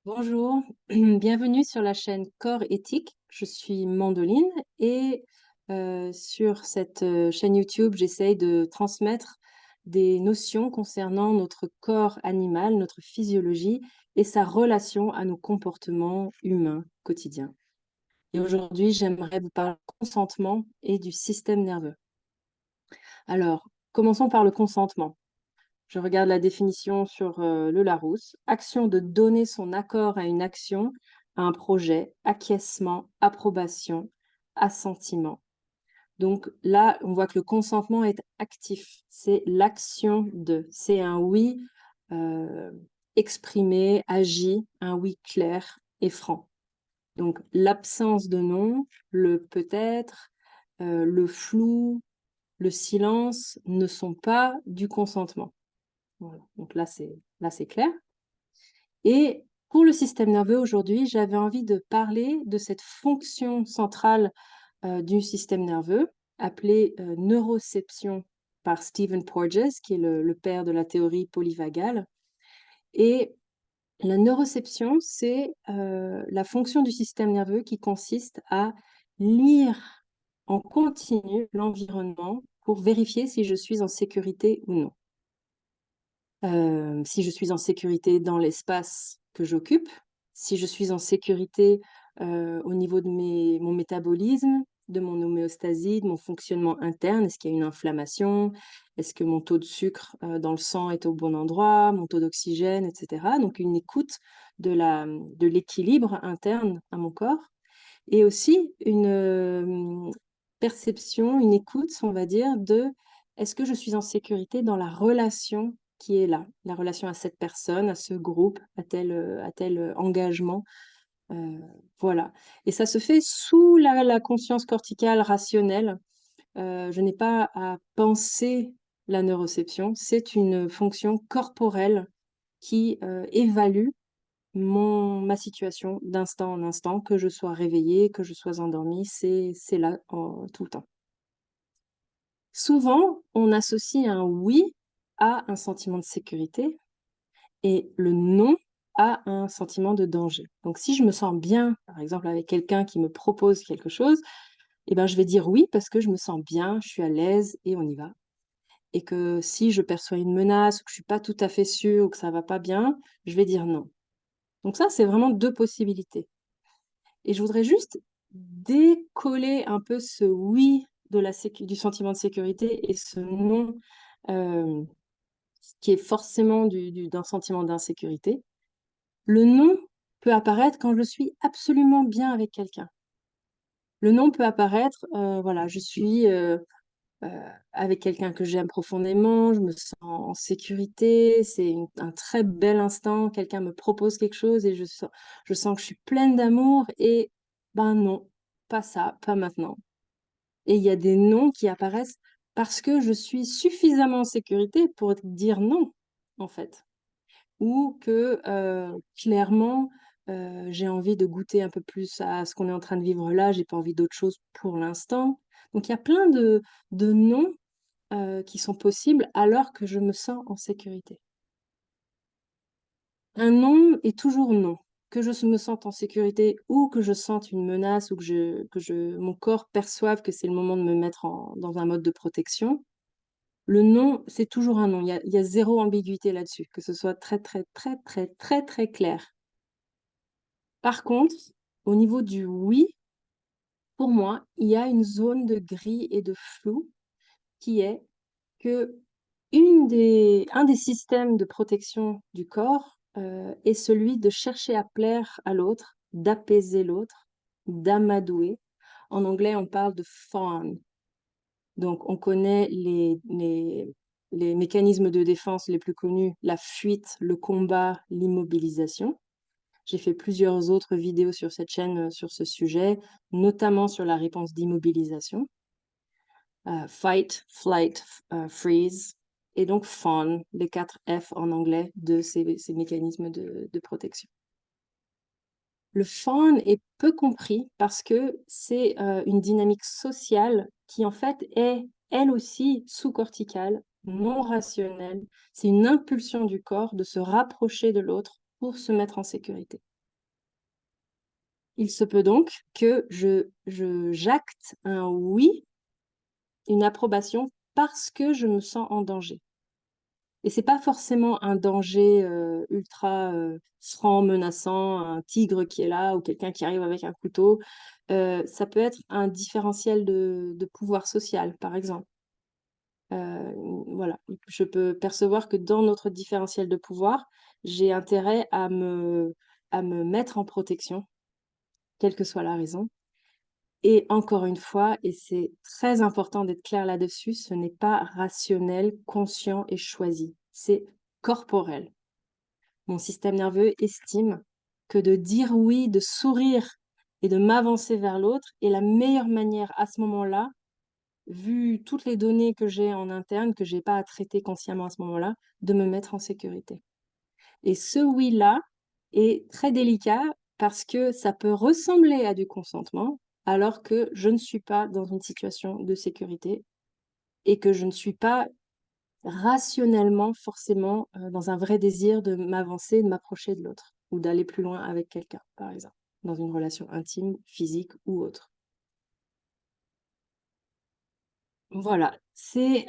Bonjour, bienvenue sur la chaîne Corps Éthique. Je suis Mandoline et sur cette chaîne YouTube, j'essaye de transmettre des notions concernant notre corps animal, notre physiologie et sa relation à nos comportements humains quotidiens. Et aujourd'hui, j'aimerais vous parler du consentement et du système nerveux. Alors, commençons par le consentement. Je regarde la définition sur le Larousse. Action de donner son accord à une action, à un projet, acquiescement, approbation, assentiment. Donc là, on voit que le consentement est actif. C'est l'action de. C'est un oui euh, exprimé, agi, un oui clair et franc. Donc l'absence de non, le peut-être, le flou, le silence ne sont pas du consentement. Voilà. Donc là, c'est clair. Et pour le système nerveux, aujourd'hui, j'avais envie de parler de cette fonction centrale du système nerveux, appelée neuroception par Stephen Porges, qui est le père de la théorie polyvagale. Et la neuroception, c'est la fonction du système nerveux qui consiste à lire en continu l'environnement pour vérifier si je suis en sécurité ou non. Si je suis en sécurité dans l'espace que j'occupe, si je suis en sécurité au niveau de mon métabolisme, de mon homéostasie, de mon fonctionnement interne. Est-ce qu'il y a une inflammation? Est-ce que mon taux de sucre dans le sang est au bon endroit? Mon taux d'oxygène, etc. Donc une écoute de l'équilibre interne à mon corps. Et aussi une perception, une écoute, on va dire, de est-ce que je suis en sécurité dans la relation qui est là, la relation à cette personne, à ce groupe, à tel engagement. euh, voilà. Et ça se fait sous la conscience corticale rationnelle. Je n'ai pas à penser la neuroception, c'est une fonction corporelle qui évalue ma situation d'instant en instant, que je sois réveillée, que je sois endormie, c'est là tout le temps. Souvent, on associe un oui à un sentiment de sécurité et le non à un sentiment de danger. Donc, si je me sens bien, par exemple, avec quelqu'un qui me propose quelque chose, eh ben, je vais dire oui parce que je me sens bien, je suis à l'aise et on y va. Et que si je perçois une menace ou que je suis pas tout à fait sûre ou que ça va pas bien, je vais dire non. Donc ça, c'est vraiment deux possibilités. Et je voudrais juste décoller un peu ce oui du sentiment de sécurité et ce non euh, qui est forcément d'un sentiment d'insécurité. Le non peut apparaître quand je suis absolument bien avec quelqu'un. Le non peut apparaître, voilà, je suis avec quelqu'un que j'aime profondément, je me sens en sécurité, c'est un très bel instant, quelqu'un me propose quelque chose et je sens que je suis pleine d'amour et ben non, pas ça, pas maintenant. Et il y a des noms qui apparaissent parce que je suis suffisamment en sécurité pour dire non, en fait. Ou que clairement, j'ai envie de goûter un peu plus à ce qu'on est en train de vivre là, j'ai pas envie d'autre chose pour l'instant. Donc il y a plein de non qui sont possibles alors que je me sens en sécurité. Un non est toujours non. Que je me sente en sécurité ou que je sente une menace ou mon corps perçoive que c'est le moment de me mettre dans un mode de protection, le non, c'est toujours un non. Il y a zéro ambiguïté là-dessus, que ce soit très, très, très, très, très, très clair. Par contre, au niveau du oui, pour moi, il y a une zone de gris et de flou qui est que un des systèmes de protection du corps est celui de chercher à plaire à l'autre, d'apaiser l'autre, d'amadouer. En anglais, on parle de fawn. Donc, on connaît les mécanismes de défense les plus connus, la fuite, le combat, l'immobilisation. J'ai fait plusieurs autres vidéos sur cette chaîne sur ce sujet, notamment sur la réponse d'immobilisation. Fight, flight, freeze, et donc fawn, les 4 F en anglais de ces mécanismes de protection. Le fawn est peu compris parce que c'est une dynamique sociale qui en fait est elle aussi sous-corticale, non rationnelle. C'est une impulsion du corps de se rapprocher de l'autre pour se mettre en sécurité. Il se peut donc que j'acte un oui, une approbation parce que je me sens en danger. Et c'est pas forcément un danger ultra franc, menaçant, un tigre qui est là ou quelqu'un qui arrive avec un couteau. Ça peut être un différentiel de pouvoir social, par exemple. Voilà, je peux percevoir que dans notre différentiel de pouvoir, j'ai intérêt à me mettre en protection, quelle que soit la raison. Et encore une fois, et c'est très important d'être clair là-dessus, ce n'est pas rationnel, conscient et choisi. C'est corporel. Mon système nerveux estime que de dire oui, de sourire et de m'avancer vers l'autre est la meilleure manière à ce moment-là, vu toutes les données que j'ai en interne, que j'ai pas à traiter consciemment à ce moment-là, de me mettre en sécurité. Et ce oui-là est très délicat parce que ça peut ressembler à du consentement, alors que je ne suis pas dans une situation de sécurité et que je ne suis pas rationnellement forcément dans un vrai désir de m'avancer, de m'approcher de l'autre ou d'aller plus loin avec quelqu'un, par exemple, dans une relation intime, physique ou autre. Voilà, c'est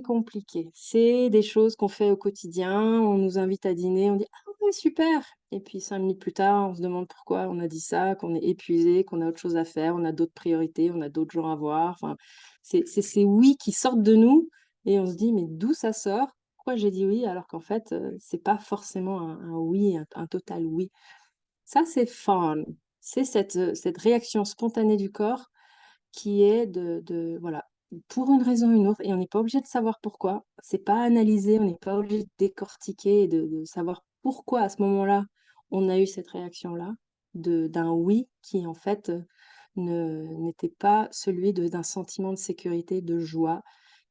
compliqué. C'est des choses qu'on fait au quotidien. On nous invite à dîner, on dit: «Ah ouais, super!» Et puis 5 minutes plus tard, on se demande pourquoi on a dit ça, qu'on est épuisé, qu'on a autre chose à faire, on a d'autres priorités, on a d'autres gens à voir. Enfin, c'est ces «oui» qui sortent de nous et on se dit: «Mais d'où ça sort? Pourquoi j'ai dit oui?» alors qu'en fait, c'est pas forcément un oui, un total oui. Ça, c'est fun. C'est cette réaction spontanée du corps qui est voilà, pour une raison ou une autre, et on n'est pas obligé de savoir pourquoi. C'est pas analysé, on n'est pas obligé de décortiquer et de savoir pourquoi à ce moment-là on a eu cette réaction-là, d'un oui qui en fait n'était pas celui d'un sentiment de sécurité, de joie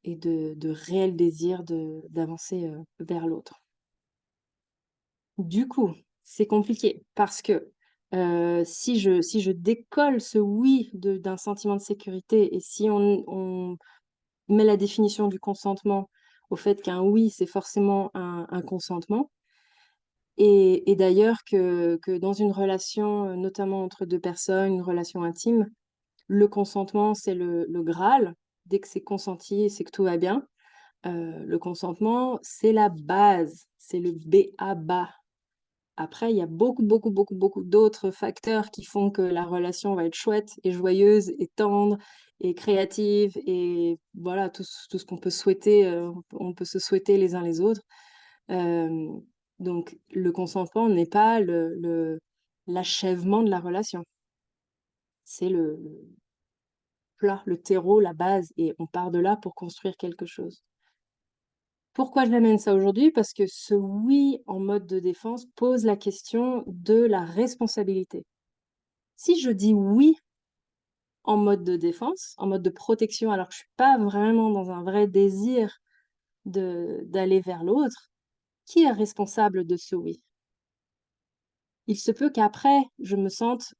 et de réel désir d'avancer vers l'autre. Du coup, c'est compliqué parce que si je décolle ce oui d'un sentiment de sécurité et si on met la définition du consentement au fait qu'un oui, c'est forcément un consentement, et d'ailleurs que dans une relation, notamment entre deux personnes, une relation intime, le consentement, c'est le Graal. Dès que c'est consenti, c'est que tout va bien. Le consentement, c'est la base, c'est le b.a.-ba. Après, il y a beaucoup, beaucoup, beaucoup, beaucoup d'autres facteurs qui font que la relation va être chouette et joyeuse et tendre et créative et voilà, tout ce qu'on peut souhaiter, on peut se souhaiter les uns les autres. Hem, donc le consentement n'est pas l'achèvement de la relation. C'est le plat, le terreau, la base, et on part de là pour construire quelque chose. Pourquoi je l'amène ça aujourd'hui? Parce que ce oui en mode de défense pose la question de la responsabilité. Si je dis oui en mode de défense, en mode de protection, alors que je suis pas vraiment dans un vrai désir d'aller vers l'autre, qui est responsable de ce oui? Il se peut qu'après, je me sente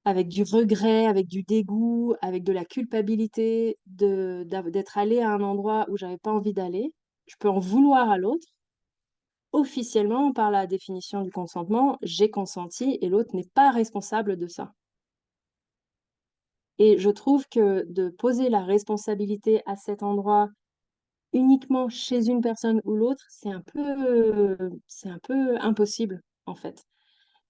avec du regret, avec du dégoût, avec de la culpabilité d'être allée à un endroit où j'avais pas envie d'aller. Je peux en vouloir à l'autre. Officiellement, par la définition du consentement, j'ai consenti et l'autre n'est pas responsable de ça. Et je trouve que de poser la responsabilité à cet endroit uniquement chez une personne ou l'autre, c'est un peu impossible, en fait.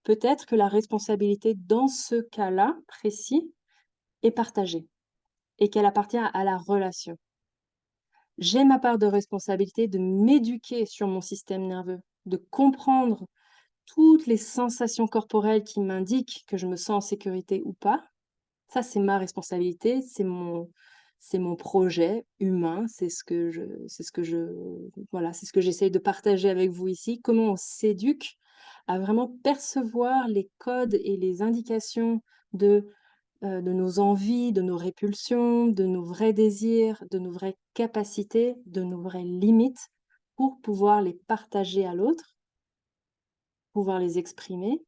Peut-être que la responsabilité dans ce cas-là précis est partagée et qu'elle appartient à la relation. J'ai ma part de responsabilité de m'éduquer sur mon système nerveux, de comprendre toutes les sensations corporelles qui m'indiquent que je me sens en sécurité ou pas. Ça, c'est ma responsabilité, c'est mon projet humain, c'est ce que je voilà, c'est ce que j'essaye de partager avec vous ici. Comment on s'éduque à vraiment percevoir les codes et les indications de nos envies, de nos répulsions, de nos vrais désirs, de nos vraies capacités, de nos vraies limites pour pouvoir les partager à l'autre, pouvoir les exprimer,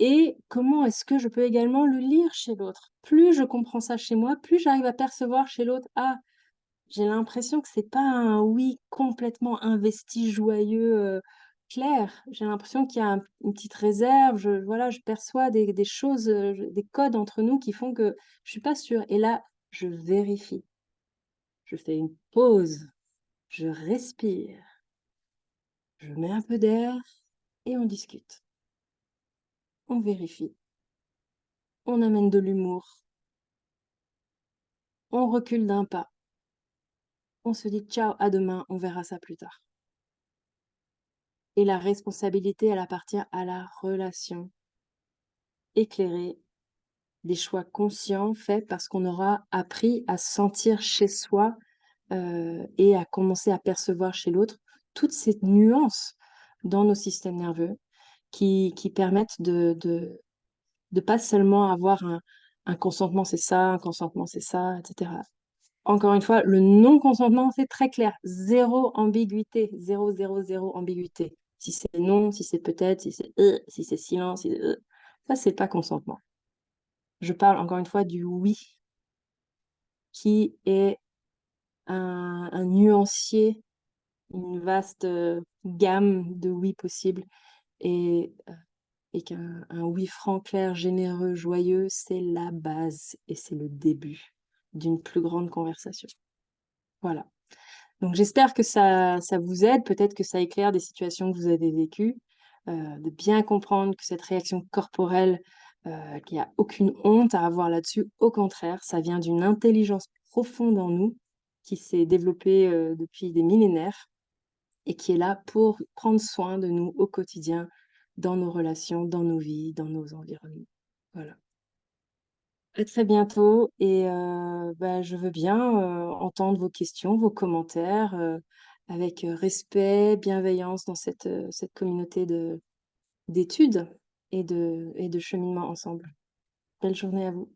et comment est-ce que je peux également le lire chez l'autre? Plus je comprends ça chez moi, plus j'arrive à percevoir chez l'autre: «Ah, j'ai l'impression que c'est pas un oui complètement investi, joyeux, clair. J'ai l'impression qu'il y a une petite réserve. Voilà, je perçois des choses, des codes entre nous qui font que je suis pas sûre. Et là, je vérifie. Je fais une pause. Je respire. Je mets un peu d'air et on discute. On vérifie. On amène de l'humour. On recule d'un pas. On se dit ciao, à demain, on verra ça plus tard. Et la responsabilité, elle appartient à la relation éclairée, des choix conscients faits parce qu'on aura appris à se sentir chez soi et à commencer à percevoir chez l'autre toutes ces nuances dans nos systèmes nerveux qui permettent de pas seulement avoir un consentement c'est ça, un consentement c'est ça, etc. Encore une fois, le non-consentement, c'est très clair. Zéro ambiguïté. Zéro, zéro, zéro ambiguïté. Si c'est non, si c'est peut-être, si c'est silence, ça, c'est pas consentement. Je parle encore une fois du oui, qui est un nuancier, une vaste gamme de oui possibles. Et, euh, et qu'un oui franc, clair, généreux, joyeux, c'est la base et c'est le début d'une plus grande conversation. Voilà. Donc j'espère que ça vous aide, peut-être que ça éclaire des situations que vous avez vécues, de bien comprendre que cette réaction corporelle, qu'il n'y a aucune honte à avoir là-dessus. Au contraire, ça vient d'une intelligence profonde en nous qui s'est développée depuis des millénaires et qui est là pour prendre soin de nous au quotidien, dans nos relations, dans nos vies, dans nos environnements. Voilà. À très bientôt et bah, je veux bien entendre vos questions, vos commentaires avec respect, bienveillance dans cette communauté d'études et de cheminement ensemble. Belle journée à vous.